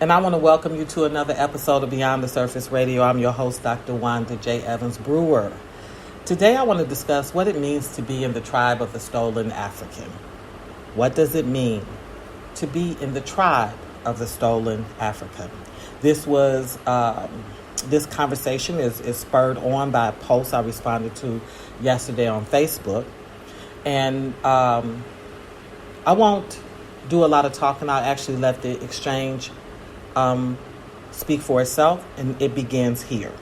And I want to welcome you to another episode of Beyond the Surface Radio. I'm your host, Dr. Wanda J. Evans-Brewer. Today I want to discuss what it means to be in the tribe of the stolen African. What does it mean to be in the tribe of the stolen African? This conversation is spurred on by a post I responded to yesterday on Facebook. And I won't do a lot of talking. I'll actually let the exchange speak for itself, and it begins here.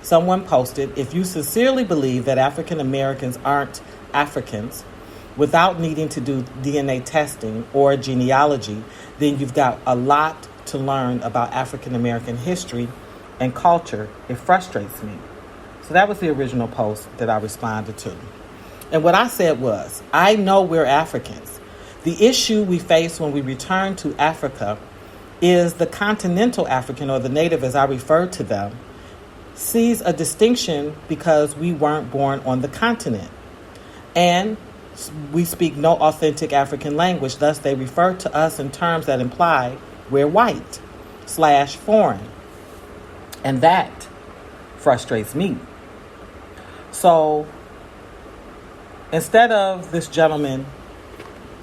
Someone posted, if you sincerely believe that African Americans aren't Africans without needing to do DNA testing or genealogy, then you've got a lot to learn about African American history and culture. It frustrates me. So that was the original post that I responded to. And what I said was, I know we're Africans. The issue we face when we return to Africa is the continental African, or the native as I refer to them, sees a distinction because we weren't born on the continent. And we speak no authentic African language, thus they refer to us in terms that imply we're white/foreign. And that frustrates me. So instead of this gentleman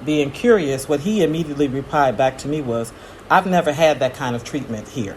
being curious, what he immediately replied back to me was, I've never had that kind of treatment here.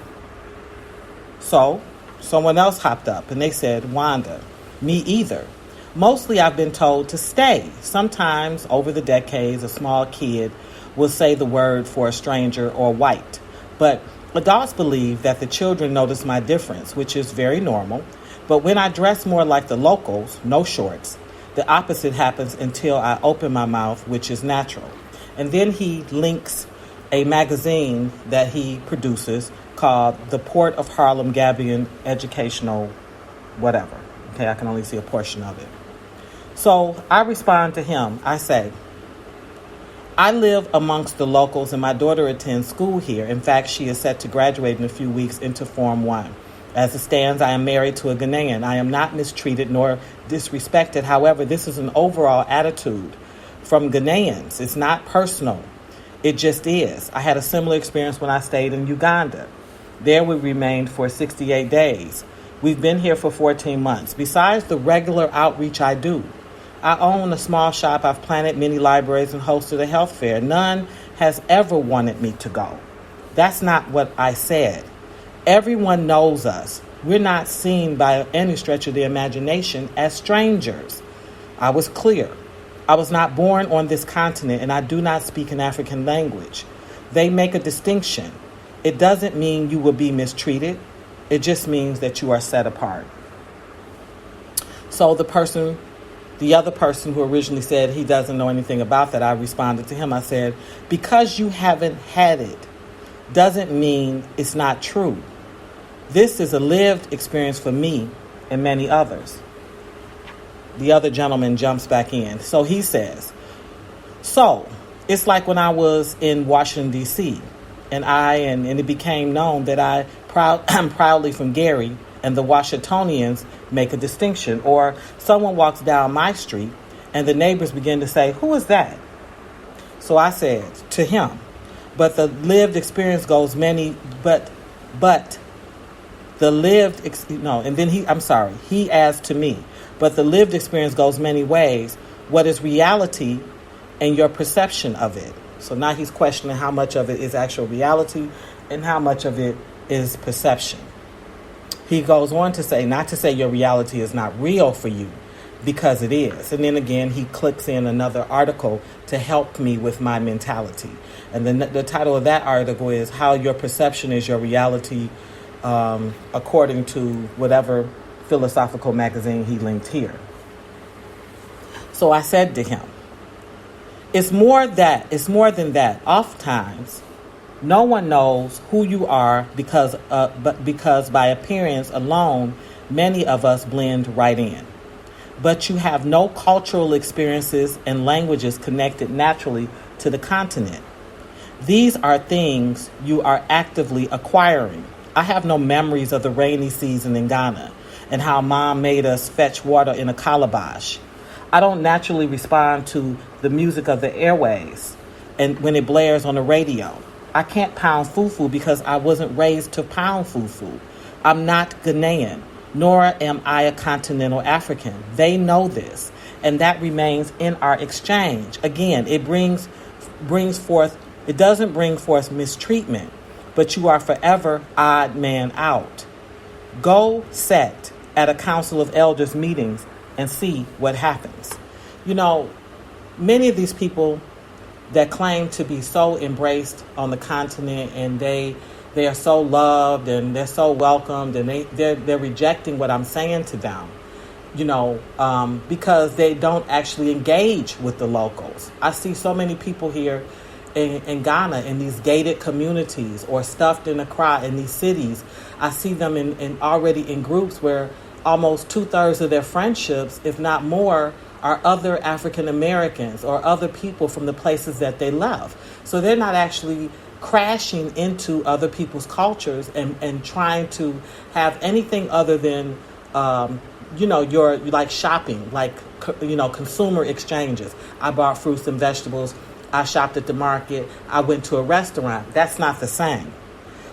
So someone else hopped up and they said, Wanda, me either. Mostly I've been told to stay. Sometimes over the decades, a small kid will say the word for a stranger or white. But adults believe that the children notice my difference, which is very normal. But when I dress more like the locals, no shorts, the opposite happens until I open my mouth, which is natural. And then he links a magazine that he produces called the Port of Harlem Gabion Educational whatever. Okay, I can only see a portion of it. So I respond to him. I say, I live amongst the locals and my daughter attends school here. In fact, she is set to graduate in a few weeks into Form 1. As it stands, I am married to a Ghanaian. I am not mistreated nor disrespected. However, this is an overall attitude from Ghanaians. It's not personal. It just is. I had a similar experience when I stayed in Uganda. There we remained for 68 days. We've been here for 14 months. Besides the regular outreach I do, I own a small shop. I've planted many libraries and hosted a health fair. None has ever wanted me to go. That's not what I said. Everyone knows us. We're not seen by any stretch of the imagination as strangers. I was clear. I was not born on this continent and I do not speak an African language. They make a distinction. It doesn't mean you will be mistreated. It just means that you are set apart. So the other person who originally said he doesn't know anything about that, I responded to him. I said, because you haven't had it doesn't mean it's not true. This is a lived experience for me and many others. The other gentleman jumps back in. So he says, so it's like when I was in Washington, D.C., and it became known that I'm proudly from Gary, and the Washingtonians make a distinction. Or someone walks down my street and the neighbors begin to say, who is that? So I said to him, but the lived experience goes many, he asked to me, but the lived experience goes many ways. What is reality and your perception of it? So now he's questioning how much of it is actual reality and how much of it is perception. He goes on to say, not to say your reality is not real for you, because it is. And then again, he clicks in another article to help me with my mentality. And then the title of that article is How Your Perception is Your Reality, according to whatever philosophical magazine he linked here. So I said to him, it's more than that. Oftentimes, no one knows who you are because by appearance alone, many of us blend right in. But you have no cultural experiences and languages connected naturally to the continent. These are things you are actively acquiring. I have no memories of the rainy season in Ghana and how mom made us fetch water in a calabash. I don't naturally respond to the music of the airways and when it blares on the radio. I can't pound fufu because I wasn't raised to pound fufu. I'm not Ghanaian, nor am I a continental African. They know this, and that remains in our exchange. Again, it doesn't bring forth mistreatment, but you are forever odd man out. Go sit at a council of elders meetings and see what happens. You know, many of these people that claim to be so embraced on the continent, and they are so loved and they're so welcomed, and they're rejecting what I'm saying to them, because they don't actually engage with the locals. I see so many people here in Ghana in these gated communities or stuffed in Accra in these cities. I see them already in groups where almost 2/3 of their friendships, if not more, are other African Americans or other people from the places that they love. So they're not actually crashing into other people's cultures and trying to have anything other than, your like shopping, like, consumer exchanges. I bought fruits and vegetables. I shopped at the market. I went to a restaurant. That's not the same.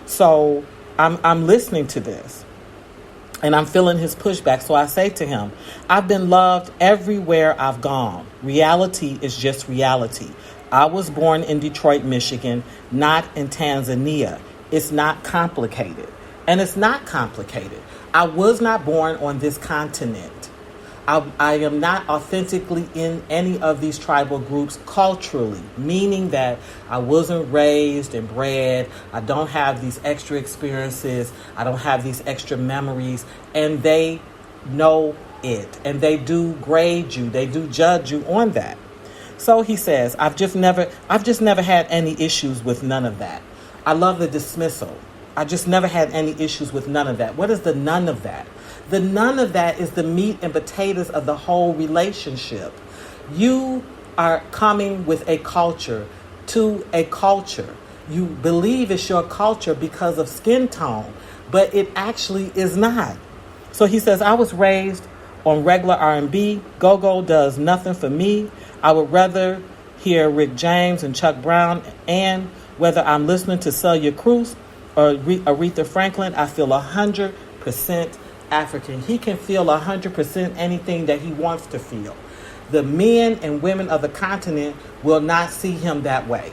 So I'm listening to this. And I'm feeling his pushback. So I say to him, I've been loved everywhere I've gone. Reality is just reality. I was born in Detroit, Michigan, not in Tanzania. It's not complicated. And it's not complicated. I was not born on this continent. I am not authentically in any of these tribal groups culturally, meaning that I wasn't raised and bred. I don't have these extra experiences. I don't have these extra memories. And they know it. And they do grade you. They do judge you on that. So he says, I've just never had any issues with none of that. I love the dismissal. I just never had any issues with none of that. What is the none of that? The none of that is the meat and potatoes of the whole relationship. You are coming with a culture to a culture. You believe it's your culture because of skin tone, but it actually is not. So he says, I was raised on regular R&B. Go-go does nothing for me. I would rather hear Rick James and Chuck Brown, and whether I'm listening to Celia Cruz or Aretha Franklin, I feel 100% African. He can feel 100% anything that he wants to feel. The men and women of the continent will not see him that way.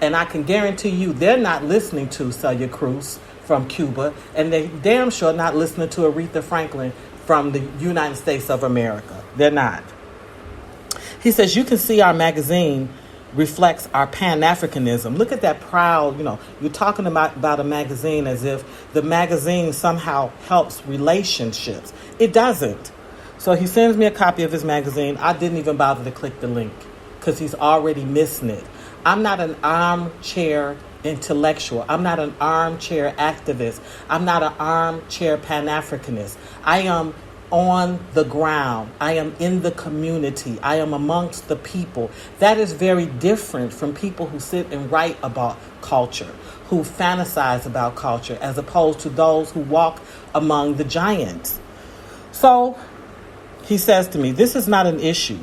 And I can guarantee you they're not listening to Celia Cruz from Cuba, and they damn sure not listening to Aretha Franklin from the United States of America. They're not. He says, you can see our magazine reflects our Pan-Africanism. Look at that proud, you're talking about a magazine as if the magazine somehow helps relationships. It doesn't. So he sends me a copy of his magazine. I didn't even bother to click the link because he's already missing it. I'm not an armchair intellectual. I'm not an armchair activist. I'm not an armchair Pan-Africanist. I am on the ground. I am in the community. I am amongst the people. That is very different from people who sit and write about culture, who fantasize about culture, as opposed to those who walk among the giants. So he says to me, this is not an issue.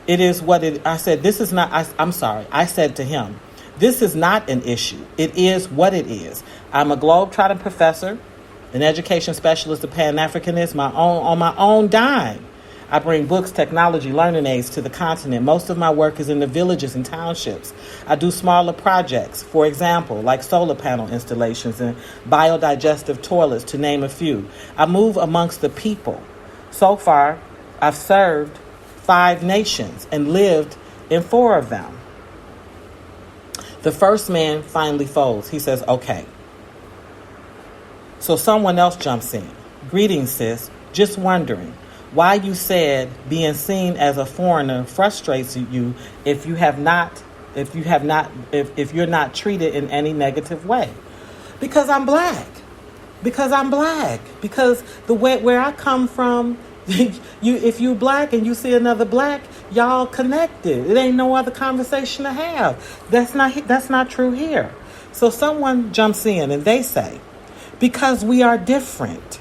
It is what it, I said, this is not, I'm sorry. I said to him, this is not an issue. It is what it is. I'm a globe-trotting professor, an education specialist, a Pan-Africanist, on my own dime. I bring books, technology, learning aids to the continent. Most of my work is in the villages and townships. I do smaller projects, for example, like solar panel installations and biodigestive toilets, to name a few. I move amongst the people. So far, I've served 5 nations and lived in 4 of them. The first man finally folds. He says, okay. So someone else jumps in. Greetings, sis. Just wondering why you said being seen as a foreigner frustrates you if you're not treated in any negative way. Because I'm black. Because the way where I come from, if you black and you see another black, y'all connected. It ain't no other conversation to have. That's not true here. So someone jumps in and they say, because we are different.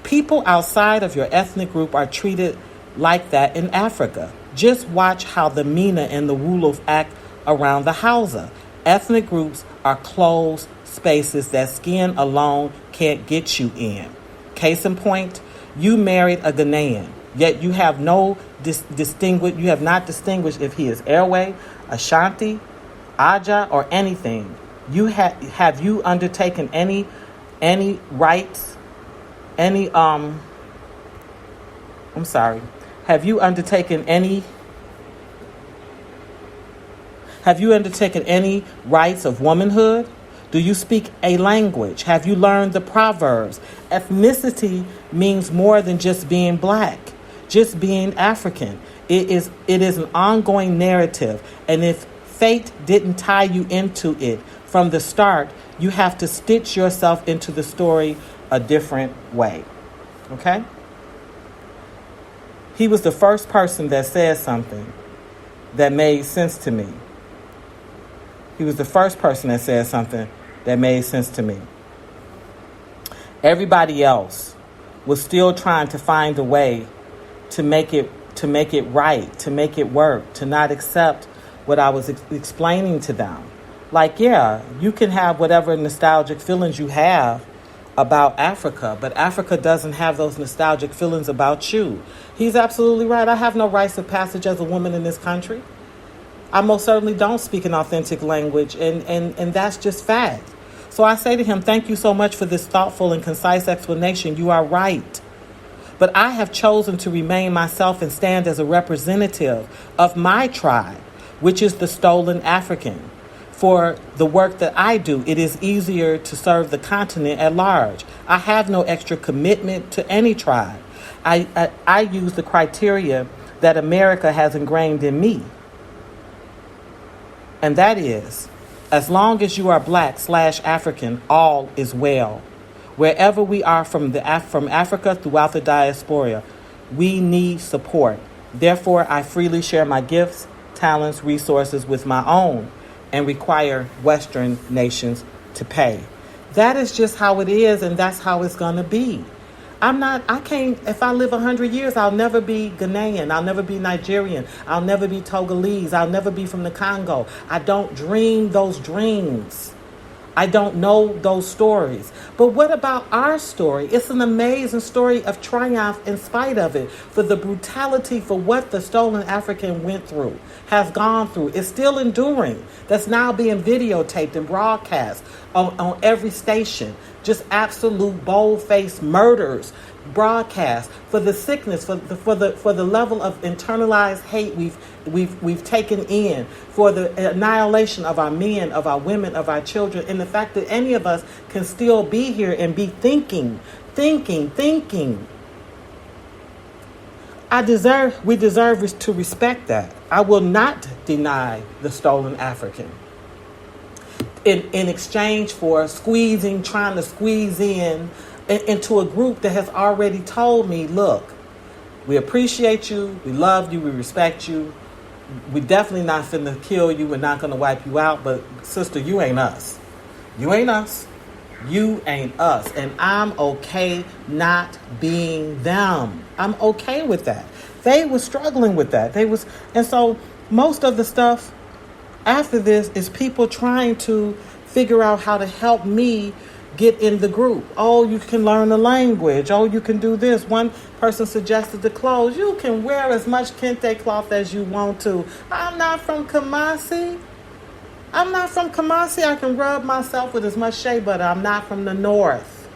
People outside of your ethnic group are treated like that in Africa. Just watch how the Mina and the Wolof act around the Hausa. Ethnic groups are closed spaces that skin alone can't get you in. Case in point, you married a Ghanaian, yet you have no you have not distinguished if he is Airway, Ashanti, Aja, or anything. Have you undertaken any rights, any I'm sorry. Have you undertaken any rights of womanhood? Do you speak a language? Have you learned the proverbs? Ethnicity means more than just being black, just being African. It is an ongoing narrative, and if fate didn't tie you into it from the start, you have to stitch yourself into the story a different way. Okay? He was the first person that said something that made sense to me. He was the first person that said something that made sense to me. Everybody else was still trying to find a way to make it right, to make it work, to not accept what I was explaining to them. Like, yeah, you can have whatever nostalgic feelings you have about Africa, but Africa doesn't have those nostalgic feelings about you. He's absolutely right. I have no rites of passage as a woman in this country. I most certainly don't speak an authentic language, and that's just fact. So I say to him, thank you so much for this thoughtful and concise explanation. You are right. But I have chosen to remain myself and stand as a representative of my tribe, which is the stolen African. For the work that I do, it is easier to serve the continent at large. I have no extra commitment to any tribe. I use the criteria that America has ingrained in me. And that is, as long as you are black/African, all is well. Wherever we are from Africa throughout the diaspora, we need support. Therefore, I freely share my gifts, talents, resources with my own, and require Western nations to pay. That is just how it is, and that's how it's going to be. If I live 100 years, I'll never be Ghanaian. I'll never be Nigerian. I'll never be Togolese. I'll never be from the Congo. I don't dream those dreams. I don't know those stories. But what about our story? It's an amazing story of triumph in spite of it. For the brutality for what the stolen African went through, has gone through. It's still enduring. That's now being videotaped and broadcast on every station. Just absolute bold-faced murders broadcast for the sickness, for the level of internalized hate we've taken in, for the annihilation of our men, of our women, of our children, and the fact that any of us can still be here and be thinking. We deserve to respect that. I will not deny the stolen African in exchange for trying to squeeze into a group that has already told me, look, we appreciate you, we love you, we respect you. We definitely not finna kill you. We're not gonna wipe you out. But sister, you ain't us. You ain't us. You ain't us. And I'm okay not being them. I'm okay with that. They were struggling with that. And so most of the stuff after this is people trying to figure out how to help me get in the group. Oh, you can learn the language. Oh, you can do this. One person suggested the clothes. You can wear as much kente cloth as you want to. I'm not from Kumasi. I can rub myself with as much shea butter. I'm not from the north.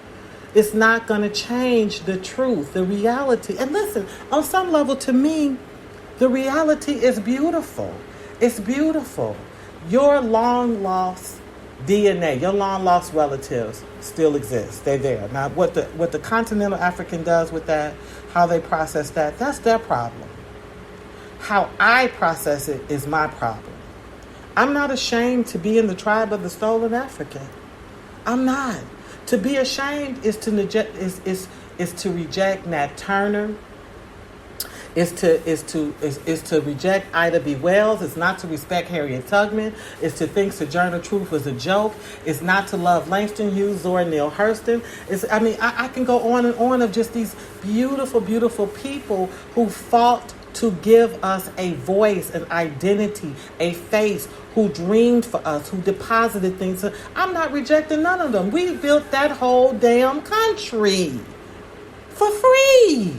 It's not going to change the truth, the reality. And listen, on some level, to me, the reality is beautiful. It's beautiful. Your long lost DNA, your long lost relatives still exist. They're there. Now, what the continental African does with that, how they process that, that's their problem. How I process it is my problem. I'm not ashamed to be in the tribe of the stolen African. I'm not. To be ashamed is to reject Nat Turner. Is to reject Ida B. Wells. It's not to respect Harriet Tubman. It's to think Sojourner Truth was a joke. It's not to love Langston Hughes, Zora Neale Hurston. I can go on and on of just these beautiful, beautiful people who fought to give us a voice, an identity, a face, who dreamed for us, who deposited things. I'm not rejecting none of them. We built that whole damn country for free.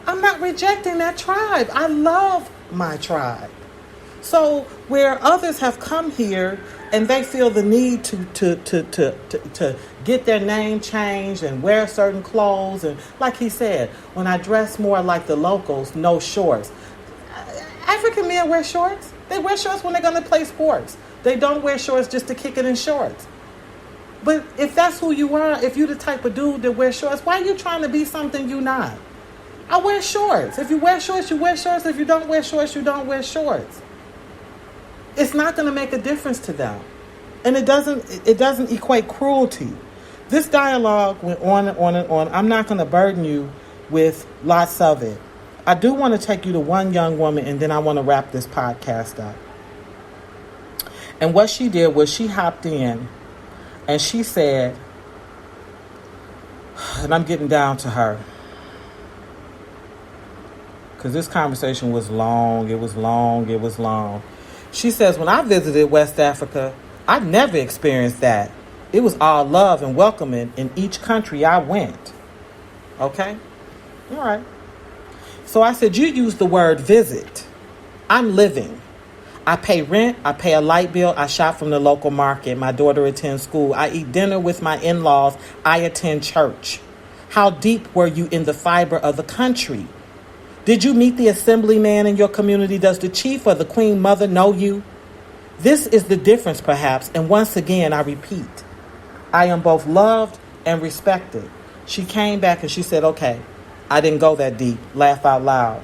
I'm not rejecting that tribe. I love my tribe. So where others have come here and they feel the need to get their name changed and wear certain clothes, and like he said, when I dress more like the locals, no shorts. African men wear shorts. They wear shorts when they're going to play sports. They don't wear shorts just to kick it in shorts. But if that's who you are, if you're the type of dude that wears shorts, why are you trying to be something you're not? I wear shorts. If you wear shorts, you wear shorts. If you don't wear shorts, you don't wear shorts. It's not going to make a difference to them. And it doesn't equate cruelty. This dialogue went on and on and on. I'm not going to burden you with lots of it. I do want to take you to one young woman, and then I want to wrap this podcast up. And what she did was she hopped in and she said, and I'm getting down to her, because this conversation was long. It was long. She says, when I visited West Africa, I never experienced that. It was all love and welcoming in each country I went. Okay? All right. So I said, you used the word visit. I'm living. I pay rent. I pay a light bill. I shop from the local market. My daughter attends school. I eat dinner with my in-laws. I attend church. How deep were you in the fiber of the country? Did you meet the assemblyman in your community? Does the chief or the queen mother know you? This is the difference, perhaps. And once again, I repeat, I am both loved and respected. She came back and she said, okay, I didn't go that deep. Laugh out loud.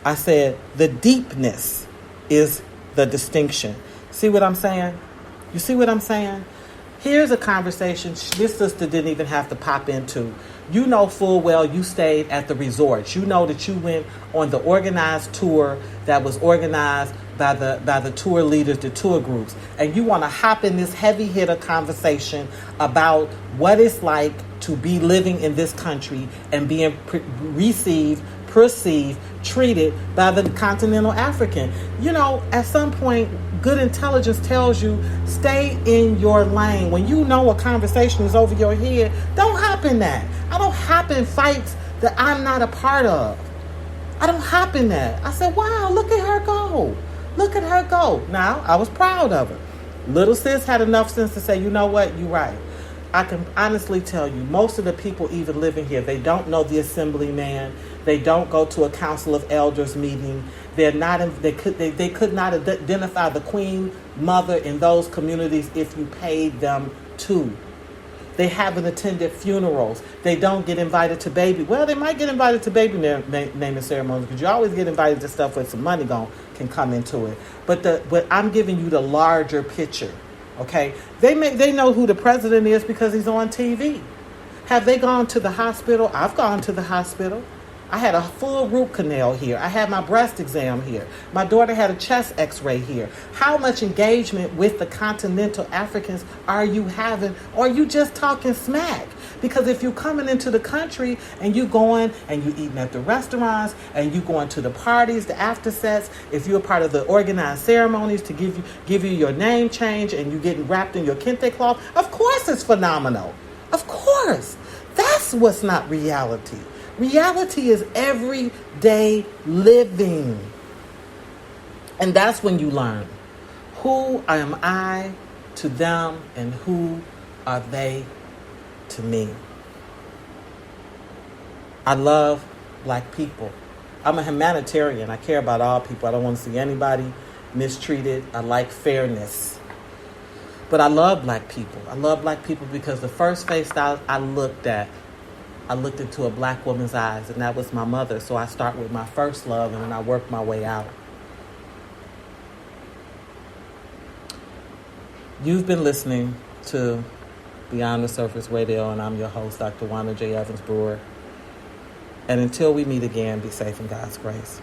I said, the deepness is the distinction. See what I'm saying? You see what I'm saying? Here's a conversation this sister didn't even have to pop into. You know full well you stayed at the resorts. You know that you went on the organized tour that was organized by the tour leaders, the tour groups. And you want to hop in this heavy hitter conversation about what it's like to be living in this country and being received, perceived, treated by the continental African. You know, at some point, good intelligence tells you, stay in your lane. When you know a conversation is over your head, don't hop in that. I don't hop in fights that I'm not a part of. I don't hop in that. I said, wow, look at her go. Look at her go. Now, I was proud of her. Little sis had enough sense to say, you know what, you're right. I can honestly tell you, most of the people even living here, they don't know the assemblyman. They don't go to a council of elders meeting. They're not. They could not identify the queen mother in those communities if you paid them to. They haven't attended funerals. They don't get invited to baby. Well, they might get invited to baby naming ceremonies, because you always get invited to stuff where some money can come into it. But I'm giving you the larger picture. Okay, they know who the president is because he's on TV. Have they gone to the hospital? I've gone to the hospital. I had a full root canal here. I had my breast exam here. My daughter had a chest x-ray here. How much engagement with the continental Africans are you having? Or are you just talking smack? Because if you're coming into the country and you going and you eating at the restaurants and you going to the parties, the after sets, if you're a part of the organized ceremonies to give you your name change and you getting wrapped in your kente cloth, of course it's phenomenal. Of course. That's what's not reality. Reality is everyday living. And that's when you learn. Who am I to them and who are they to me? I love black people. I'm a humanitarian. I care about all people. I don't want to see anybody mistreated. I like fairness. But I love black people. I love black people because the first face I looked into a black woman's eyes, and that was my mother. So I start with my first love, and then I work my way out. You've been listening to Beyond the Surface Radio, and I'm your host, Dr. Wanda J. Evans-Brewer. And until we meet again, be safe in God's grace.